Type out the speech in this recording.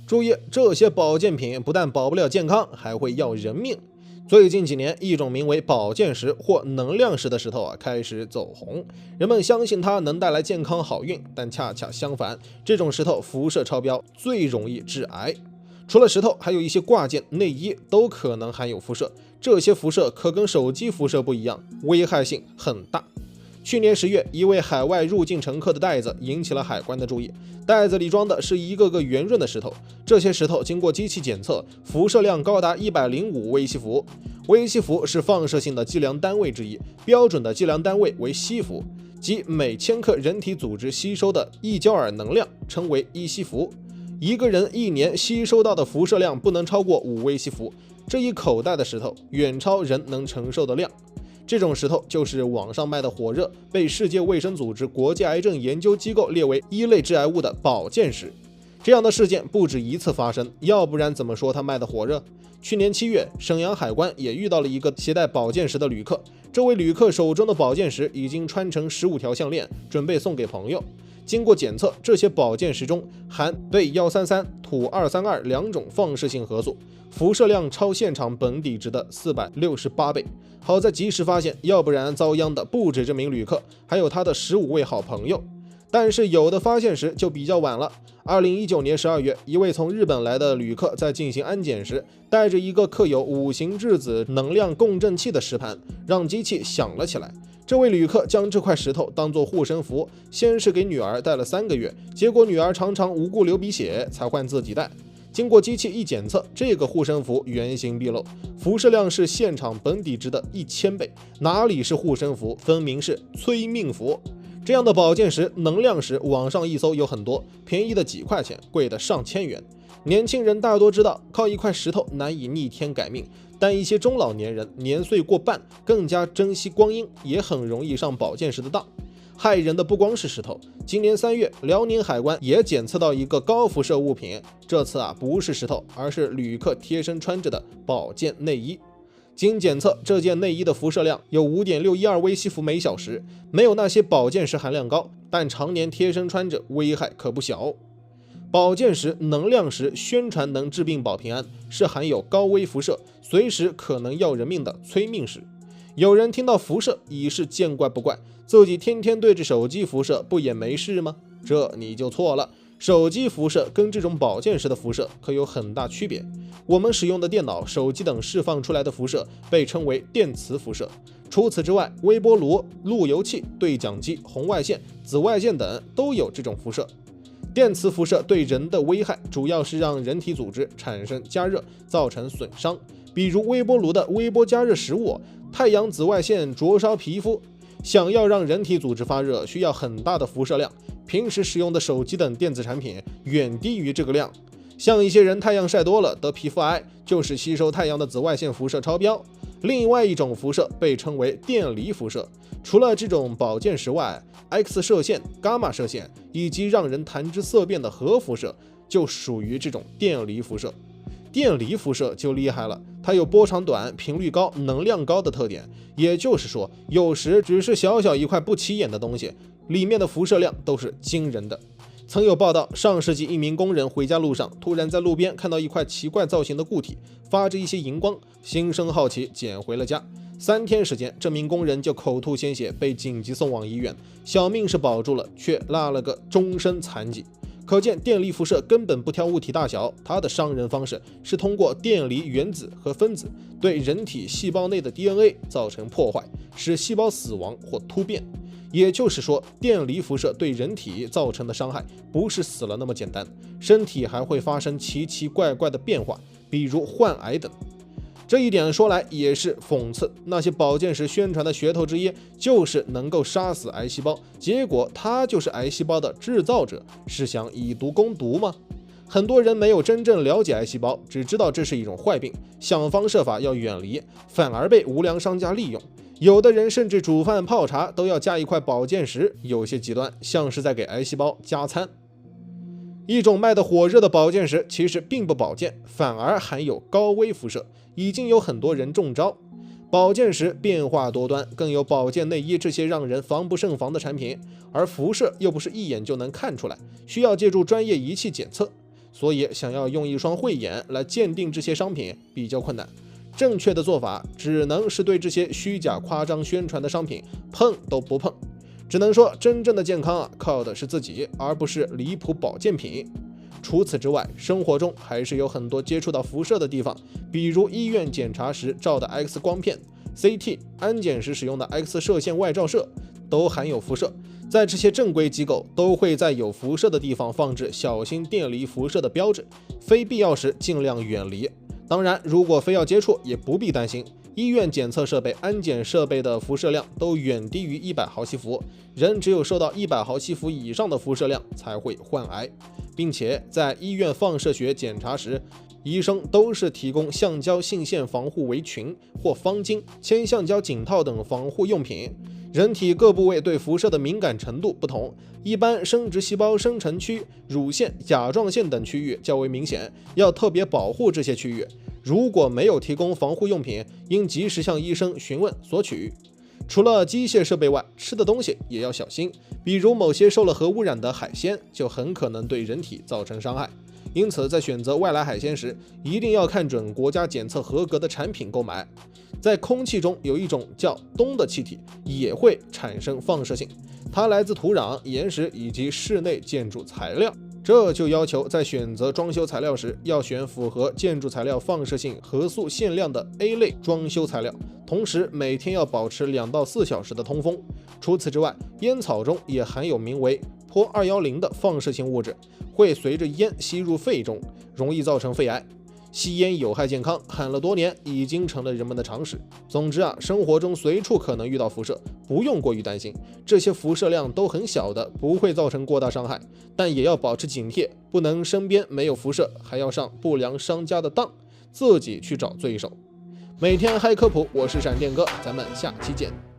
注意，这些保健品不但保不了健康，还会要人命。最近几年，一种名为保健石或能量石的石头开始走红，人们相信它能带来健康好运，但恰恰相反，这种石头辐射超标，最容易致癌。除了石头，还有一些挂件、内衣都可能含有辐射，这些辐射可跟手机辐射不一样，危害性很大。去年10月，一位海外入境乘客的袋子引起了海关的注意。袋子里装的是一个个圆润的石头，这些石头经过机器检测，辐射量高达105微西弗。微西弗是放射性的计量单位之一，标准的计量单位为西弗，即每千克人体组织吸收的1焦耳能量，称为1西弗。一个人一年吸收到的辐射量不能超过5微西弗，这一口袋的石头远超人能承受的量。这种石头就是网上卖的火热，被世界卫生组织国际癌症研究机构列为1类致癌物的保健石。这样的事件不止一次发生，要不然怎么说它卖的火热？去年7月，沈阳海关也遇到了一个携带保健石的旅客，这位旅客手中的保健石已经穿成15条项链，准备送给朋友。经过检测，这些保健石中含钡133、土232两种放射性核素，辐射量超现场本底值的468倍。好在及时发现，要不然遭殃的不止这名旅客，还有他的15位好朋友。但是有的发现时就比较晚了。2019年12月，一位从日本来的旅客在进行安检时，带着一个刻有5型质子能量共振器的石盘，让机器响了起来。这位旅客将这块石头当作护身符，先是给女儿戴了3个月，结果女儿常常无故流鼻血，才换自己戴。经过机器一检测，这个护身符原形毕露，辐射量是现场本底值的1000倍，哪里是护身符，分明是催命符。这样的保健石、能量石，网上一搜有很多，便宜的几块钱，贵的上千元。年轻人大多知道靠一块石头难以逆天改命，但一些中老年人年岁过半，更加珍惜光阴，也很容易上保健石的当。害人的不光是石头，今年3月，辽宁海关也检测到一个高辐射物品，这次不是石头，而是旅客贴身穿着的保健内衣。经检测，这件内衣的辐射量有5.612微西弗每小时，没有那些保健石含量高，但常年贴身穿着危害可不小。保健石、能量石宣传能治病保平安，是含有高危辐射，随时可能要人命的催命石。有人听到辐射已是见怪不怪，自己天天对着手机辐射不也没事吗？这你就错了。手机辐射跟这种保健石的辐射可有很大区别。我们使用的电脑、手机等释放出来的辐射被称为电磁辐射。除此之外，微波炉、路由器、对讲机、红外线、紫外线等都有这种辐射。电磁辐射对人的危害主要是让人体组织产生加热，造成损伤，比如微波炉的微波加热食物，太阳紫外线灼烧皮肤。想要让人体组织发热，需要很大的辐射量，平时使用的手机等电子产品远低于这个量。像一些人太阳晒多了得皮肤癌，就是吸收太阳的紫外线辐射超标。另外一种辐射被称为电离辐射，除了这种保健石外，X 射线、伽马射线以及让人谈之色变的核辐射就属于这种电离辐射。电离辐射就厉害了，它有波长短、频率高、能量高的特点，也就是说，有时只是小小一块不起眼的东西，里面的辐射量都是惊人的。曾有报道，上世纪一名工人回家路上，突然在路边看到一块奇怪造型的固体，发着一些荧光，心生好奇，捡回了家。3天时间，这名工人就口吐鲜血，被紧急送往医院，小命是保住了，却落了个终身残疾。可见电离辐射根本不挑物体大小，它的伤人方式是通过电离原子和分子对人体细胞内的 DNA 造成破坏，使细胞死亡或突变。也就是说，电离辐射对人体造成的伤害不是死了那么简单，身体还会发生奇奇怪怪的变化，比如患癌等。这一点说来也是讽刺，那些保健石宣传的噱头之一就是能够杀死癌细胞，结果它就是癌细胞的制造者，是想以毒攻毒吗？很多人没有真正了解癌细胞，只知道这是一种坏病，想方设法要远离，反而被无良商家利用。有的人甚至煮饭泡茶都要加一块保健石，有些极端，像是在给癌细胞加餐。一种卖得火热的保健石其实并不保健，反而含有高危辐射，已经有很多人中招。保健石变化多端，更有保健内衣这些让人防不胜防的产品，而辐射又不是一眼就能看出来，需要借助专业仪器检测。所以想要用一双慧眼来鉴定这些商品比较困难。正确的做法只能是对这些虚假夸张宣传的商品碰都不碰。只能说真正的健康靠的是自己，而不是离谱保健品。除此之外，生活中还是有很多接触到辐射的地方，比如医院检查时照的 X 光片、CT、安检时使用的 X 射线外照射都含有辐射。在这些正规机构都会在有辐射的地方放置小心电离辐射的标志，非必要时尽量远离。当然，如果非要接触，也不必担心，医院检测设备、安检设备的辐射量都远低于100毫西弗，人只有受到100毫西弗以上的辐射量才会患癌，并且在医院放射学检查时，医生都是提供橡胶性线防护围裙或方巾、铅橡胶颈套等防护用品。人体各部位对辐射的敏感程度不同，一般生殖细胞生成区、乳腺、甲状腺等区域较为明显，要特别保护这些区域。如果没有提供防护用品，应及时向医生询问索取。除了机械设备外，吃的东西也要小心，比如某些受了核污染的海鲜就很可能对人体造成伤害。因此，在选择外来海鲜时，一定要看准国家检测合格的产品购买。在空气中有一种叫氡的气体，也会产生放射性，它来自土壤、岩石以及室内建筑材料。这就要求在选择装修材料时，要选符合建筑材料放射性核素限量的 A 类装修材料，同时每天要保持2到4小时的通风。除此之外，烟草中也含有名为钋210的放射性物质，会随着烟吸入肺中，容易造成肺癌。吸烟有害健康，喊了多年，已经成了人们的常识。总之生活中随处可能遇到辐射，不用过于担心，这些辐射量都很小的，不会造成过大伤害，但也要保持警惕，不能身边没有辐射，还要上不良商家的当，自己去找罪受。每天嗨科普，我是闪电哥，咱们下期见。